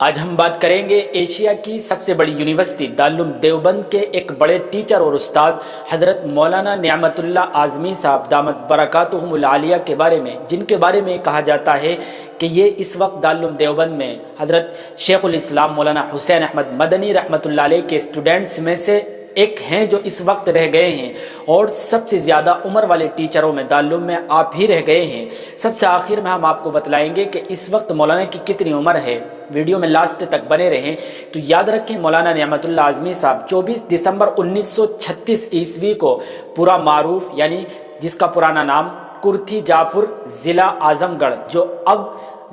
آج ہم بات کریں گے ایشیا کی سب سے بڑی یونیورسٹی دارالعلوم دیوبند کے ایک بڑے ٹیچر اور استاد حضرت مولانا نعمت اللہ اعظمی صاحب دامت برکاتہم العالیہ کے بارے میں، جن کے بارے میں کہا جاتا ہے کہ یہ اس وقت دارالعلوم دیوبند میں حضرت شیخ الاسلام مولانا حسین احمد مدنی رحمۃ اللہ علیہ کے اسٹوڈنٹس میں سے ایک ہیں جو اس وقت رہ گئے ہیں، اور سب سے زیادہ عمر والے ٹیچروں میں دارالعلوم میں آپ ہی رہ گئے ہیں۔ سب سے آخر میں ہم آپ کو بتلائیں گے کہ اس وقت مولانا کی کتنی عمر ہے۔ ویڈیو میں لاسٹ تک بنے رہیں تو یاد رکھیں مولانا نعمت اللہ اعظمی صاحب 24 دسمبر 1936 عیسوی کو پورا معروف، یعنی جس کا پرانا نام کرتھی جعفر ضلع اعظم گڑھ، جو اب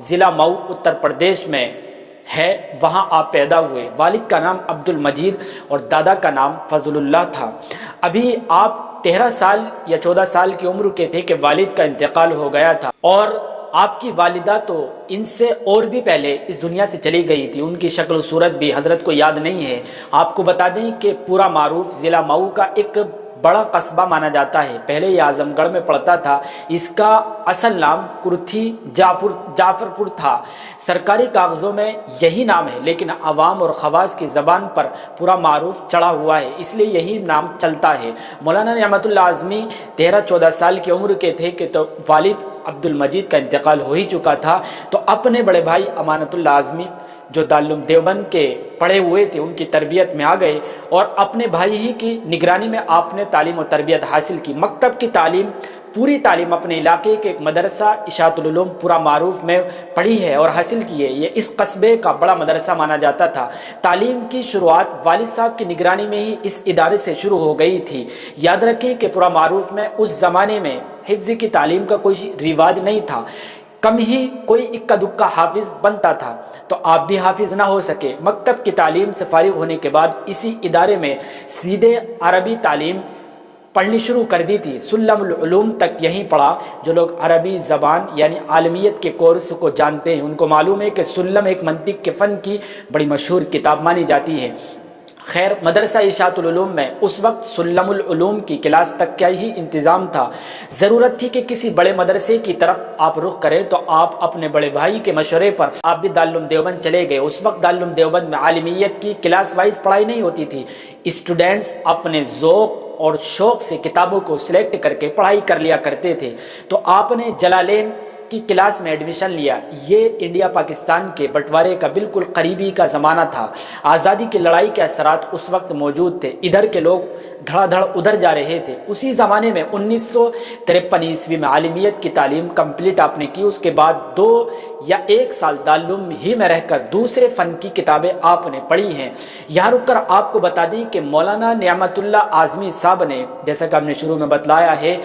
ضلع مئو اتر پردیش میں ہے، وہاں آپ پیدا ہوئے۔ والد کا نام عبد المجید اور دادا کا نام فضل اللہ تھا۔ ابھی آپ 13 سال یا 14 سال کی عمر کے تھے کہ والد کا انتقال ہو گیا تھا، اور آپ کی والدہ تو ان سے اور بھی پہلے اس دنیا سے چلی گئی تھی۔ ان کی شکل و صورت بھی حضرت کو یاد نہیں ہے۔ آپ کو بتا دیں کہ پورا معروف ضلع مئو کا ایک بڑا قصبہ مانا جاتا ہے، پہلے یہ اعظم گڑھ میں پڑتا تھا۔ اس کا اصل نام کرتھی جعفر پور تھا۔ سرکاری کاغذوں میں یہی نام ہے، لیکن عوام اور خواص کی زبان پر پورا معروف چڑھا ہوا ہے، اس لیے یہی نام چلتا ہے۔ مولانا نعمت اللہ اعظمی 13-14 سال کی عمر کے تھے کہ تو والد عبد المجید کا انتقال ہو ہی چکا تھا، تو اپنے بڑے بھائی امانت اللہ اعظمی جو دارالعلوم دیوبند کے پڑھے ہوئے تھے ان کی تربیت میں آ گئے، اور اپنے بھائی ہی کی نگرانی میں آپ نے تعلیم و تربیت حاصل کی۔ مکتب کی تعلیم، پوری تعلیم اپنے علاقے کے ایک مدرسہ اشاعت العلوم پورا معروف میں پڑھی ہے اور حاصل کی ہے۔ یہ اس قصبے کا بڑا مدرسہ مانا جاتا تھا۔ تعلیم کی شروعات والد صاحب کی نگرانی میں ہی اس ادارے سے شروع ہو گئی تھی۔ یاد رکھیں کہ پورا معروف میں اس زمانے میں حفظ کی تعلیم کا کوئی رواج نہیں تھا، کم ہی کوئی اکا دکا حافظ بنتا تھا، تو آپ بھی حافظ نہ ہو سکے۔ مکتب کی تعلیم سے فارغ ہونے کے بعد اسی ادارے میں سیدھے عربی تعلیم پڑھنی شروع کر دی تھی۔ سلم العلوم تک یہیں پڑھا۔ جو لوگ عربی زبان یعنی عالمیت کے کورس کو جانتے ہیں ان کو معلوم ہے کہ سلم ایک منطق کے فن کی بڑی مشہور کتاب مانی جاتی ہے۔ خیر، مدرسہ اشاعت العلوم میں اس وقت سلم العلوم کی کلاس تک کیا ہی انتظام تھا۔ ضرورت تھی کہ کسی بڑے مدرسے کی طرف آپ رخ کریں، تو آپ اپنے بڑے بھائی کے مشورے پر آپ بھی دارالعلوم دیوبند چلے گئے۔ اس وقت دارالعلوم دیوبند میں عالمیت کی کلاس وائز پڑھائی نہیں ہوتی تھی، اسٹوڈنٹس اپنے ذوق اور شوق سے کتابوں کو سلیکٹ کر کے پڑھائی کر لیا کرتے تھے۔ تو آپ نے جلالین کی کلاس میں ایڈمیشن لیا۔ یہ انڈیا پاکستان کے بٹوارے کا بالکل قریبی کا زمانہ تھا۔ آزادی کی لڑائی کے اثرات اس وقت موجود تھے، ادھر کے لوگ دھڑا دھڑ ادھر جا رہے تھے۔ اسی زمانے میں 1953 عیسوی میں عالمیت کی تعلیم کمپلیٹ آپ نے کی۔ اس کے بعد 2 یا 1 سال دارالعلوم ہی میں رہ کر دوسرے فن کی کتابیں آپ نے پڑھی ہیں۔ یہاں رک کر آپ کو بتا دیں کہ مولانا نعمت اللہ اعظمی صاحب نے، جیسا کہ ہم نے شروع میں بتلایا ہے،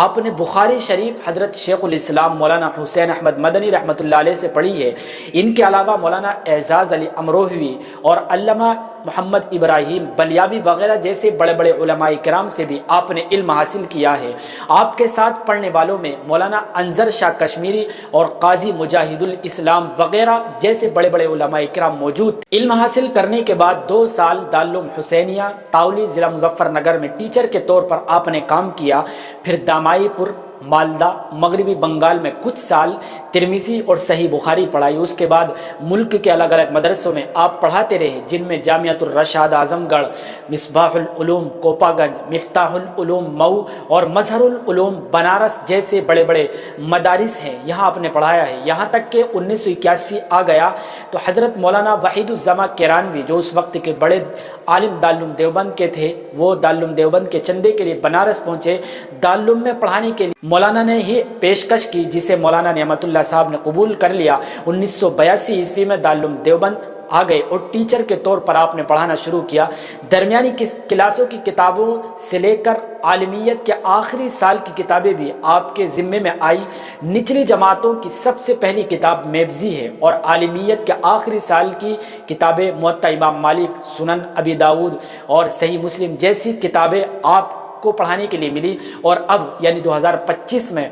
آپ نے بخاری شریف حضرت شیخ الاسلام مولانا حسین احمد مدنی رحمۃ اللہ علیہ سے پڑھی ہے۔ ان کے علاوہ مولانا اعزاز علی امروہوی اور علامہ محمد ابراہیم بلیاوی وغیرہ جیسے بڑے بڑے علماء کرام سے بھی آپ نے علم حاصل کیا ہے۔ آپ کے ساتھ پڑھنے والوں میں مولانا انظر شاہ کشمیری اور قاضی مجاہد الاسلام وغیرہ جیسے بڑے بڑے علماء کرام موجود تھے۔ علم حاصل کرنے کے بعد 2 سال دارالعلوم حسینیہ تاولی ضلع مظفر نگر میں ٹیچر کے طور پر آپ نے کام کیا۔ پھر دامائی پور مالدہ مغربی بنگال میں کچھ سال ترمذی اور صحیح بخاری پڑھائی۔ اس کے بعد ملک کے الگ الگ مدرسوں میں آپ پڑھاتے رہے، جن میں جامعۃ الرشاد اعظم گڑھ، مصباح العلوم کوپا گنج، مفتاح العلوم مئو اور مظہر العلوم بنارس جیسے بڑے بڑے مدارس ہیں، یہاں آپ نے پڑھایا ہے۔ یہاں تک کہ 1981 آ گیا تو حضرت مولانا وحید الزما کرانوی جو اس وقت کے بڑے عالم دارالعلوم دیوبند کے تھے، وہ دارالعلوم دیوبند کے چندے کے لیے بنارس پہنچے۔ دارالعلوم میں پڑھانے کے لیے مولانا نے ہی پیشکش کی، جسے مولانا نعمت اللہ صاحب نے قبول کر لیا۔ 1982 عیسوی میں دارالعلوم دیوبند آ گئے اور ٹیچر کے طور پر آپ نے پڑھانا شروع کیا۔ درمیانی کلاسوں کی کتابوں سے لے کر عالمیت کے آخری سال کی کتابیں بھی آپ کے ذمے میں آئی۔ نچلی جماعتوں کی سب سے پہلی کتاب میبزی ہے، اور عالمیت کے آخری سال کی کتابیں موطا امام مالک، سنن ابی داود اور صحیح مسلم جیسی کتابیں آپ کو پڑھانے کے لیے ملی۔ اور اب یعنی 2025 میں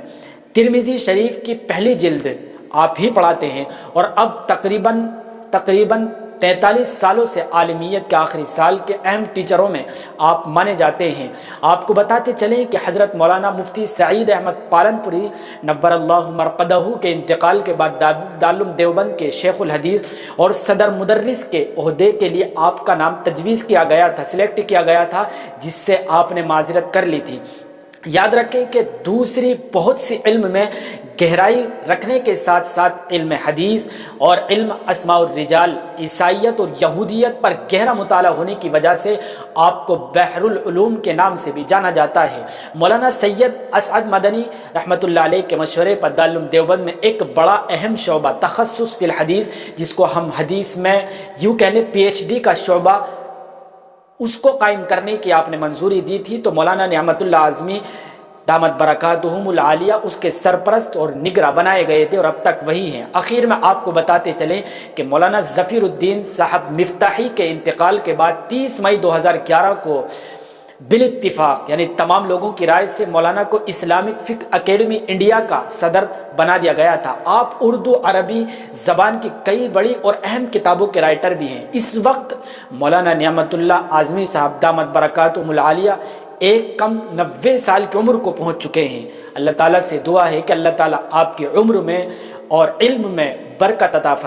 ترمذی شریف کی پہلی جلد آپ ہی پڑھاتے ہیں، اور اب تقریباً 43 سالوں سے عالمیت کے آخری سال کے اہم ٹیچروں میں آپ مانے جاتے ہیں۔ آپ کو بتاتے چلیں کہ حضرت مولانا مفتی سعید احمد پالنپوری نور اللہ مرقدہ کے انتقال کے بعد دارالعلوم دیوبند کے شیخ الحدیث اور صدر مدرس کے عہدے کے لیے آپ کا نام تجویز کیا گیا تھا، سلیکٹ کیا گیا تھا، جس سے آپ نے معذرت کر لی تھی۔ یاد رکھیں کہ دوسری بہت سی علم میں گہرائی رکھنے کے ساتھ ساتھ علم حدیث اور علم اسماء الرجال، عیسائیت اور یہودیت پر گہرا مطالعہ ہونے کی وجہ سے آپ کو بحر العلوم کے نام سے بھی جانا جاتا ہے۔ مولانا سید اسعد مدنی رحمۃ اللہ علیہ کے مشورے پر دارالعلوم دیوبند میں ایک بڑا اہم شعبہ تخصص فی الحدیث، جس کو ہم حدیث میں یوں کہہ لیں PhD کا شعبہ، اس کو قائم کرنے کی آپ نے منظوری دی تھی۔ تو مولانا نعمت اللہ اعظمی دامت برکاتہم العالیہ اس کے سرپرست اور نگراں بنائے گئے تھے، اور اب تک وہی ہیں۔ آخر میں آپ کو بتاتے چلیں کہ مولانا ظفیر الدین صاحب مفتاحی کے انتقال کے بعد 30 مئی 2011 کو بالاتفاق یعنی تمام لوگوں کی رائے سے مولانا کو اسلامک فقہ اکیڈمی انڈیا کا صدر بنا دیا گیا تھا۔ آپ اردو عربی زبان کی کئی بڑی اور اہم کتابوں کے رائٹر بھی ہیں۔ اس وقت مولانا نعمت اللہ اعظمی صاحب دامت برکاتہم العالیہ ایک کم 90 سال کی عمر کو پہنچ چکے ہیں۔ اللہ تعالیٰ سے دعا ہے کہ اللہ تعالیٰ آپ کی عمر میں اور علم میں برکت عطا فرمائے۔